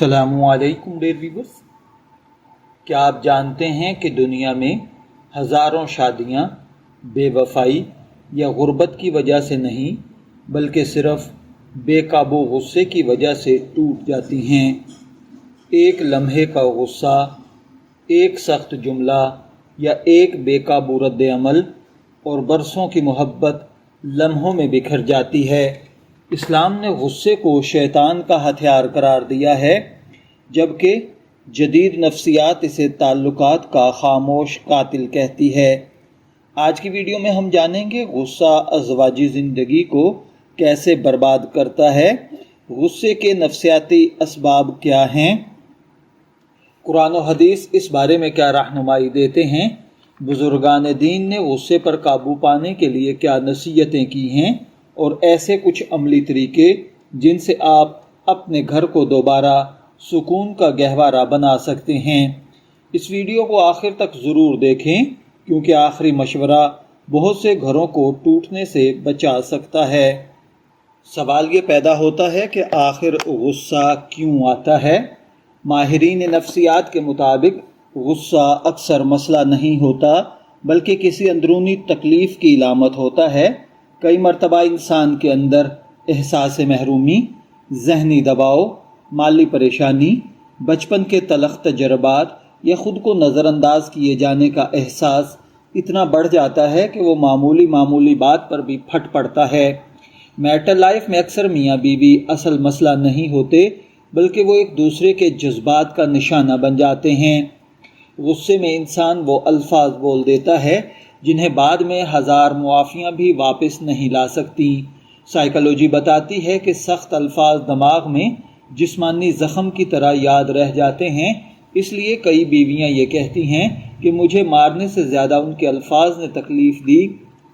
السلام علیکم dear viewers, کیا آپ جانتے ہیں کہ دنیا میں ہزاروں شادیاں بے وفائی یا غربت کی وجہ سے نہیں بلکہ صرف بے قابو غصے کی وجہ سے ٹوٹ جاتی ہیں۔ ایک لمحے کا غصہ، ایک سخت جملہ یا ایک بے قابو رد عمل اور برسوں کی محبت لمحوں میں بکھر جاتی ہے۔ اسلام نے غصے کو شیطان کا ہتھیار قرار دیا ہے، جبکہ جدید نفسیات اسے تعلقات کا خاموش قاتل کہتی ہے۔ آج کی ویڈیو میں ہم جانیں گے غصہ ازواجی زندگی کو کیسے برباد کرتا ہے، غصے کے نفسیاتی اسباب کیا ہیں، قرآن و حدیث اس بارے میں کیا رہنمائی دیتے ہیں، بزرگان دین نے غصے پر قابو پانے کے لیے کیا نصیحتیں کی ہیں، اور ایسے کچھ عملی طریقے جن سے آپ اپنے گھر کو دوبارہ سکون کا گہوارہ بنا سکتے ہیں۔ اس ویڈیو کو آخر تک ضرور دیکھیں، کیونکہ آخری مشورہ بہت سے گھروں کو ٹوٹنے سے بچا سکتا ہے۔ سوال یہ پیدا ہوتا ہے کہ آخر غصہ کیوں آتا ہے؟ ماہرین نفسیات کے مطابق غصہ اکثر مسئلہ نہیں ہوتا بلکہ کسی اندرونی تکلیف کی علامت ہوتا ہے۔ کئی مرتبہ انسان کے اندر احساس محرومی، ذہنی دباؤ، مالی پریشانی، بچپن کے تلخ تجربات یا خود کو نظر انداز کیے جانے کا احساس اتنا بڑھ جاتا ہے کہ وہ معمولی بات پر بھی پھٹ پڑتا ہے۔ میرٹل لائف میں اکثر میاں بیوی اصل مسئلہ نہیں ہوتے بلکہ وہ ایک دوسرے کے جذبات کا نشانہ بن جاتے ہیں۔ غصے میں انسان وہ الفاظ بول دیتا ہے جنہیں بعد میں ہزار معافیاں بھی واپس نہیں لا سکتی۔ سائیکالوجی بتاتی ہے کہ سخت الفاظ دماغ میں جسمانی زخم کی طرح یاد رہ جاتے ہیں، اس لیے کئی بیویاں یہ کہتی ہیں کہ مجھے مارنے سے زیادہ ان کے الفاظ نے تکلیف دی،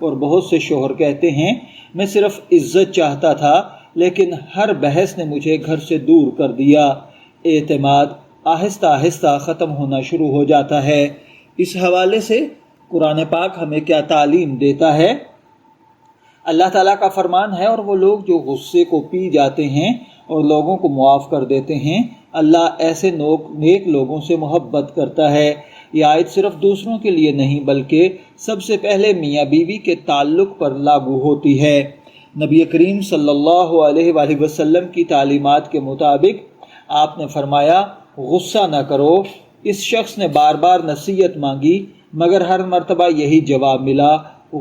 اور بہت سے شوہر کہتے ہیں میں صرف عزت چاہتا تھا لیکن ہر بحث نے مجھے گھر سے دور کر دیا۔ اعتماد آہستہ آہستہ ختم ہونا شروع ہو جاتا ہے۔ اس حوالے سے قرآن پاک ہمیں کیا تعلیم دیتا ہے؟ اللہ تعالیٰ کا فرمان ہے، اور وہ لوگ جو غصے کو پی جاتے ہیں اور لوگوں کو معاف کر دیتے ہیں، اللہ ایسے نیک لوگوں سے محبت کرتا ہے۔ یہ آیت صرف دوسروں کے لیے نہیں بلکہ سب سے پہلے میاں بیوی کے تعلق پر لاگو ہوتی ہے۔ نبی کریم صلی اللہ علیہ وآلہ وسلم کی تعلیمات کے مطابق آپ نے فرمایا، غصہ نہ کرو۔ اس شخص نے بار بار نصیحت مانگی مگر ہر مرتبہ یہی جواب ملا،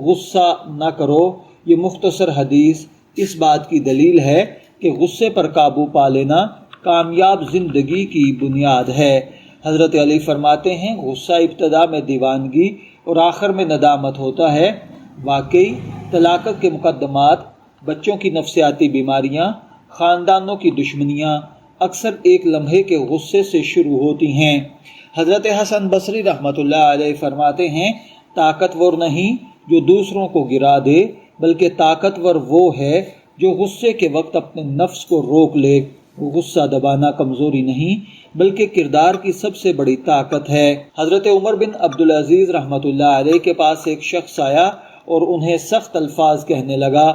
غصہ نہ کرو۔ یہ مختصر حدیث اس بات کی دلیل ہے کہ غصے پر قابو پا لینا کامیاب زندگی کی بنیاد ہے۔ حضرت علی فرماتے ہیں، غصہ ابتدا میں دیوانگی اور آخر میں ندامت ہوتا ہے۔ واقعی طلاقت کے مقدمات، بچوں کی نفسیاتی بیماریاں، خاندانوں کی دشمنیاں اکثر ایک لمحے کے غصے سے شروع ہوتی ہیں۔ حضرت حسن بصری رحمۃ اللہ علیہ فرماتے ہیں، طاقتور نہیں جو دوسروں کو گرا دے بلکہ طاقتور وہ ہے جو غصے کے وقت اپنے نفس کو روک لے۔ غصہ دبانا کمزوری نہیں بلکہ کردار کی سب سے بڑی طاقت ہے۔ حضرت عمر بن عبدالعزیز رحمۃ اللہ علیہ کے پاس ایک شخص آیا اور انہیں سخت الفاظ کہنے لگا۔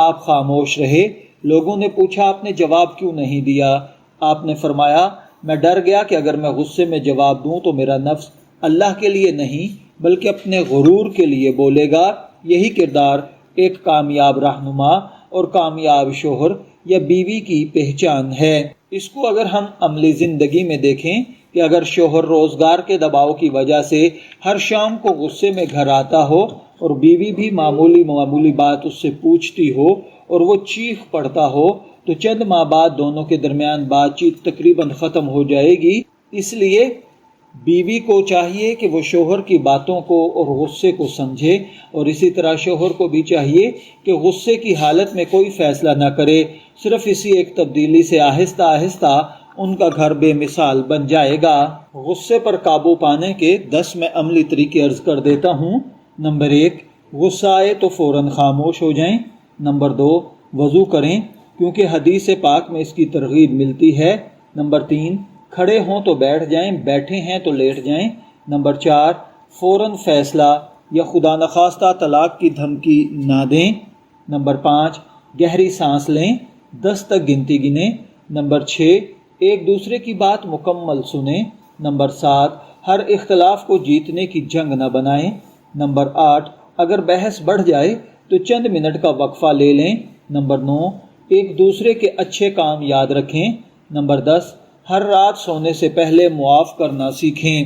آپ خاموش رہے۔ لوگوں نے پوچھا، آپ نے جواب کیوں نہیں دیا؟ آپ نے فرمایا، میں ڈر گیا کہ اگر میں غصے میں جواب دوں تو میرا نفس اللہ کے لیے نہیں بلکہ اپنے غرور کے لیے بولے گا۔ یہی کردار ایک کامیاب رہنما اور کامیاب شوہر یا بیوی کی پہچان ہے۔ اس کو اگر ہم عملی زندگی میں دیکھیں کہ اگر شوہر روزگار کے دباؤ کی وجہ سے ہر شام کو غصے میں گھر آتا ہو اور بیوی بھی معمولی بات اس سے پوچھتی ہو اور وہ چیخ پڑتا ہو تو چند ماہ بعد دونوں کے درمیان بات چیت تقریباً ختم ہو جائے گی۔ اس لیے بیوی کو چاہیے کہ وہ شوہر کی باتوں کو اور غصے کو سمجھے، اور اسی طرح شوہر کو بھی چاہیے کہ غصے کی حالت میں کوئی فیصلہ نہ کرے۔ صرف اسی ایک تبدیلی سے آہستہ آہستہ ان کا گھر بے مثال بن جائے گا۔ غصے پر قابو پانے کے 10 میں عملی طریقے عرض کر دیتا ہوں۔ نمبر 1، غصہ آئے تو فوراً خاموش ہو جائیں۔ نمبر 2، وضو کریں کیونکہ حدیث پاک میں اس کی ترغیب ملتی ہے۔ نمبر 3، کھڑے ہوں تو بیٹھ جائیں، بیٹھے ہیں تو لیٹ جائیں۔ نمبر 4، فوراً فیصلہ یا خدا نخواستہ طلاق کی دھمکی نہ دیں۔ نمبر 5، گہری سانس لیں، 10 تک گنتی گنیں۔ نمبر 6، ایک دوسرے کی بات مکمل سنیں۔ نمبر 7، ہر اختلاف کو جیتنے کی جنگ نہ بنائیں۔ نمبر 8، اگر بحث بڑھ جائے تو چند منٹ کا وقفہ لے لیں۔ نمبر 9، ایک دوسرے کے اچھے کام یاد رکھیں۔ نمبر 10، ہر رات سونے سے پہلے معاف کرنا سیکھیں۔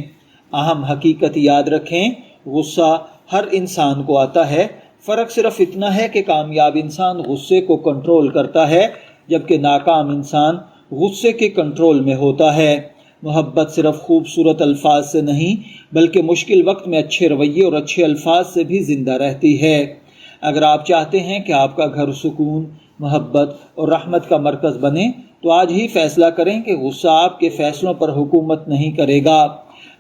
اہم حقیقت یاد رکھیں، غصہ ہر انسان کو آتا ہے، فرق صرف اتنا ہے کہ کامیاب انسان غصے کو کنٹرول کرتا ہے جبکہ ناکام انسان غصے کے کنٹرول میں ہوتا ہے۔ محبت صرف خوبصورت الفاظ سے نہیں بلکہ مشکل وقت میں اچھے رویے اور اچھے الفاظ سے بھی زندہ رہتی ہے۔ اگر آپ چاہتے ہیں کہ آپ کا گھر سکون، محبت اور رحمت کا مرکز بنے تو آج ہی فیصلہ کریں کہ غصہ آپ کے فیصلوں پر حکومت نہیں کرے گا۔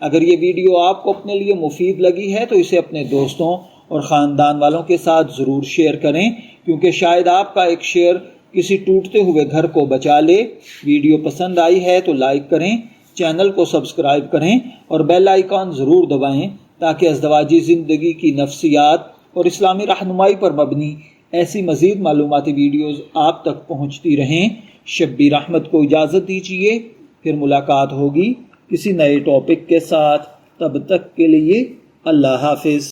اگر یہ ویڈیو آپ کو اپنے لیے مفید لگی ہے تو اسے اپنے دوستوں اور خاندان والوں کے ساتھ ضرور شیئر کریں، کیونکہ شاید آپ کا ایک شیئر کسی ٹوٹتے ہوئے گھر کو بچا لے۔ ویڈیو پسند آئی ہے تو لائک کریں، چینل کو سبسکرائب کریں اور بیل آئیکن ضرور دبائیں تاکہ ازدواجی زندگی کی نفسیات اور اسلامی رہنمائی پر مبنی ایسی مزید معلوماتی ویڈیوز آپ تک پہنچتی رہیں۔ شبیر احمد کو اجازت دیجیے، پھر ملاقات ہوگی کسی نئے ٹاپک کے ساتھ۔ تب تک کے لیے اللہ حافظ۔